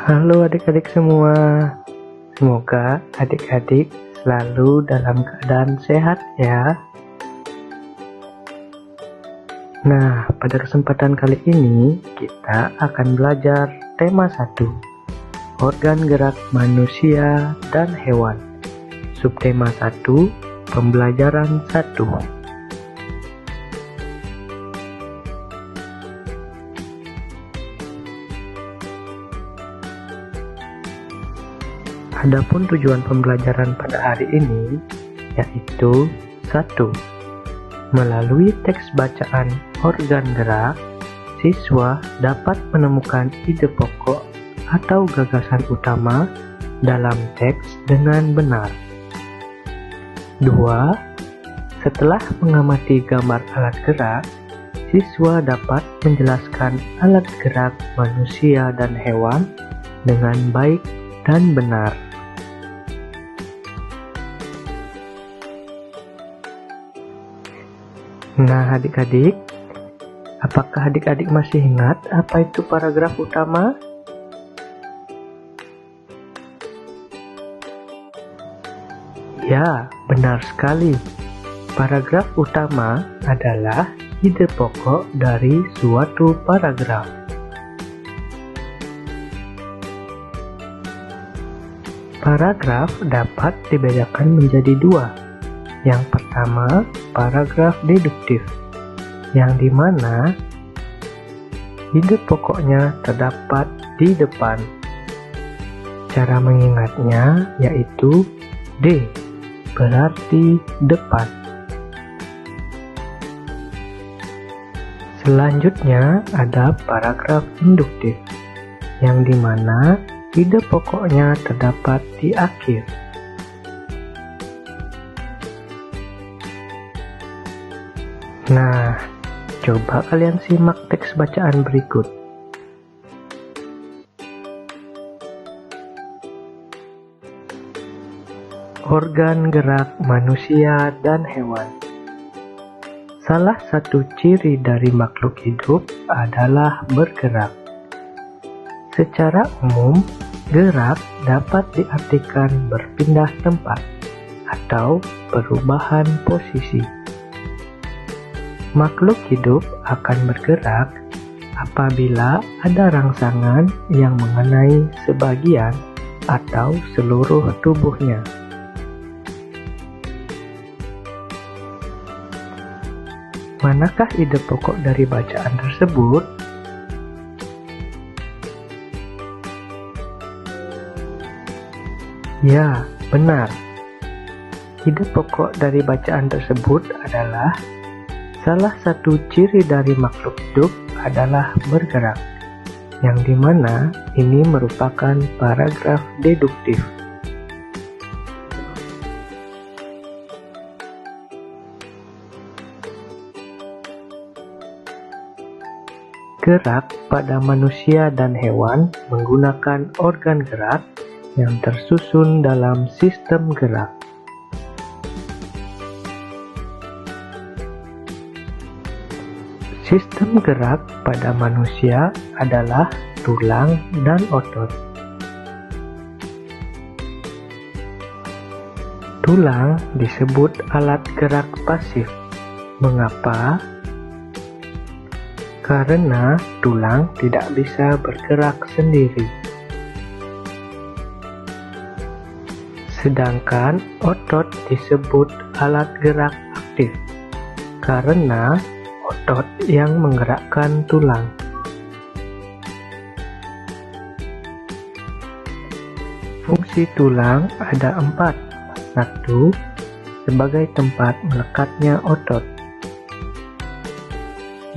Halo adik-adik semua, semoga adik-adik selalu dalam keadaan sehat ya. Nah, pada kesempatan kali ini kita akan belajar tema 1, organ gerak manusia dan hewan. Subtema 1, pembelajaran 1. Adapun tujuan pembelajaran pada hari ini yaitu 1. Melalui teks bacaan organ gerak, siswa dapat menemukan ide pokok atau gagasan utama dalam teks dengan benar. 2. Setelah mengamati gambar alat gerak, siswa dapat menjelaskan alat gerak manusia dan hewan dengan baik dan benar. Nah adik-adik, apakah adik-adik masih ingat apa itu paragraf utama? Ya, benar sekali. Paragraf utama adalah ide pokok dari suatu paragraf. Paragraf dapat dibedakan menjadi dua. Yang pertama, paragraf deduktif, yang dimana ide pokoknya terdapat di depan. Cara mengingatnya yaitu D, berarti depan. Selanjutnya ada paragraf induktif, yang dimana ide pokoknya terdapat di akhir. Nah, coba kalian simak teks bacaan berikut. Organ gerak manusia dan hewan. Salah satu ciri dari makhluk hidup adalah bergerak. Secara umum, gerak dapat diartikan berpindah tempat atau perubahan posisi. Makhluk hidup akan bergerak apabila ada rangsangan yang mengenai sebagian atau seluruh tubuhnya. Manakah ide pokok dari bacaan tersebut? Ya, benar. Ide pokok dari bacaan tersebut adalah salah satu ciri dari makhluk hidup adalah bergerak, yang dimana ini merupakan paragraf deduktif. Gerak pada manusia dan hewan menggunakan organ gerak yang tersusun dalam sistem gerak. Sistem gerak pada manusia adalah tulang dan otot. Tulang disebut alat gerak pasif. Mengapa? Karena tulang tidak bisa bergerak sendiri. Sedangkan otot disebut alat gerak aktif. Karena otot yang menggerakkan tulang. Fungsi tulang ada 4. 1. Sebagai tempat melekatnya otot.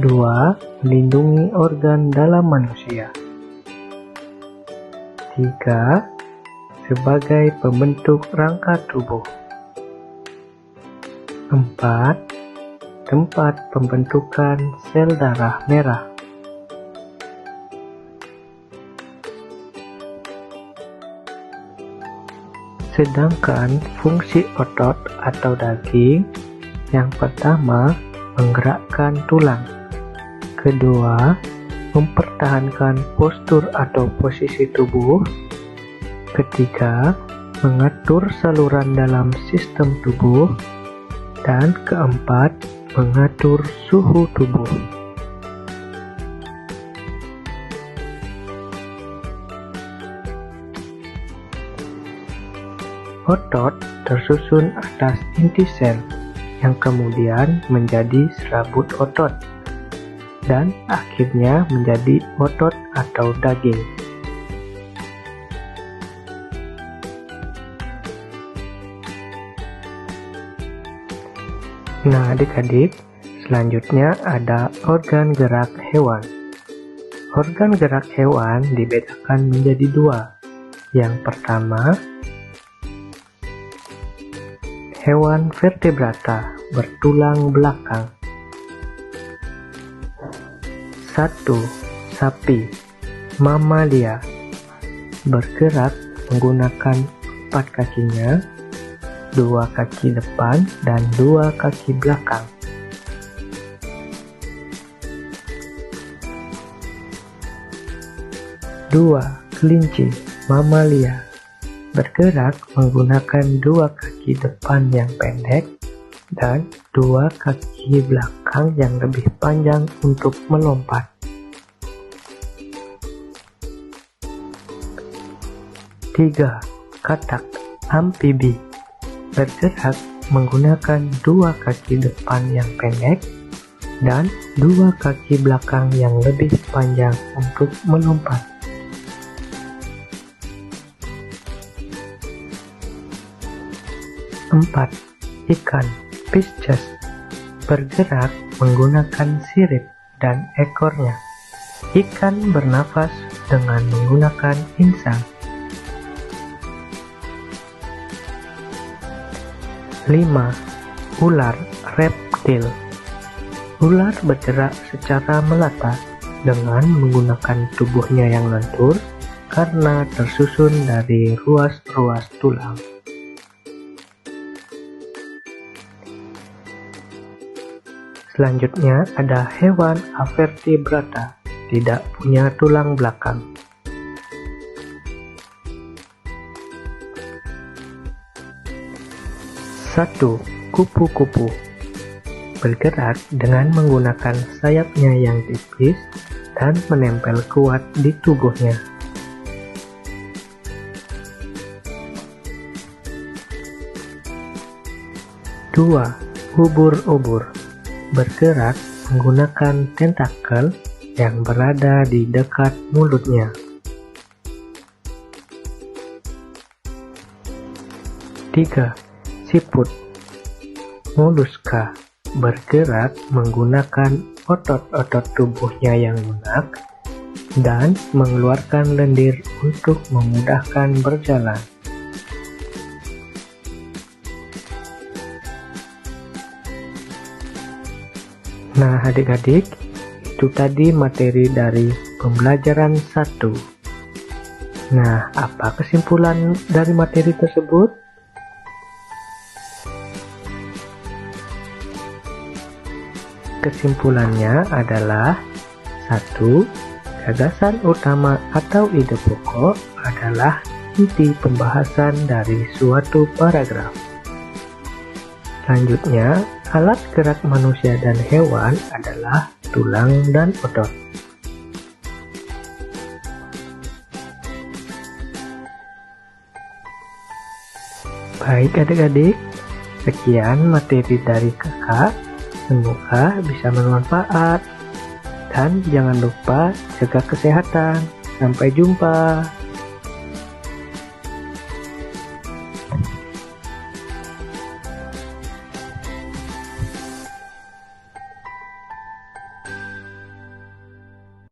2. Melindungi organ dalam manusia. 3. Sebagai pembentuk rangka tubuh. 4. Tempat pembentukan sel darah merah. Sedangkan fungsi otot atau daging, yang pertama menggerakkan tulang, kedua mempertahankan postur atau posisi tubuh. Ketiga, mengatur saluran dalam sistem tubuh. Dan keempat, mengatur suhu tubuh. Otot tersusun atas inti sel, yang kemudian menjadi serabut otot, dan akhirnya menjadi otot atau daging. Nah, adik-adik, selanjutnya ada organ gerak hewan. Organ gerak hewan dibedakan menjadi dua. Yang pertama, hewan vertebrata bertulang belakang. 1. Sapi, mamalia, bergerak menggunakan 4 kakinya, 2 kaki depan dan 2 kaki belakang. 2. Kelinci, mamalia, bergerak menggunakan 2 kaki depan yang pendek dan 2 kaki belakang yang lebih panjang untuk melompat. 3. Katak, amfibi, bergerak menggunakan 2 kaki depan yang pendek dan 2 kaki belakang yang lebih panjang untuk melompat. 4. Ikan, Pisces, bergerak menggunakan sirip dan ekornya. Ikan bernafas dengan menggunakan insang. 5. Ular, reptil, ular bergerak secara melata dengan menggunakan tubuhnya yang lentur karena tersusun dari ruas-ruas tulang. Selanjutnya ada hewan avertebrata, tidak punya tulang belakang. 1. Kupu-kupu, bergerak dengan menggunakan sayapnya yang tipis dan menempel kuat di tubuhnya. 2. Ubur-ubur, bergerak menggunakan tentakel yang berada di dekat mulutnya. 3. Siput, moluska, bergerak menggunakan otot-otot tubuhnya yang lunak dan mengeluarkan lendir untuk memudahkan berjalan. Nah, adik-adik, itu tadi materi dari pembelajaran 1. Nah, apa kesimpulan dari materi tersebut? Kesimpulannya adalah 1. Gagasan utama atau ide pokok adalah inti pembahasan dari suatu paragraf. Selanjutnya, alat gerak manusia dan hewan adalah tulang dan otot. Baik adik-adik, sekian materi dari kakak. Semoga bisa bermanfaat. Dan jangan lupa jaga kesehatan. Sampai jumpa.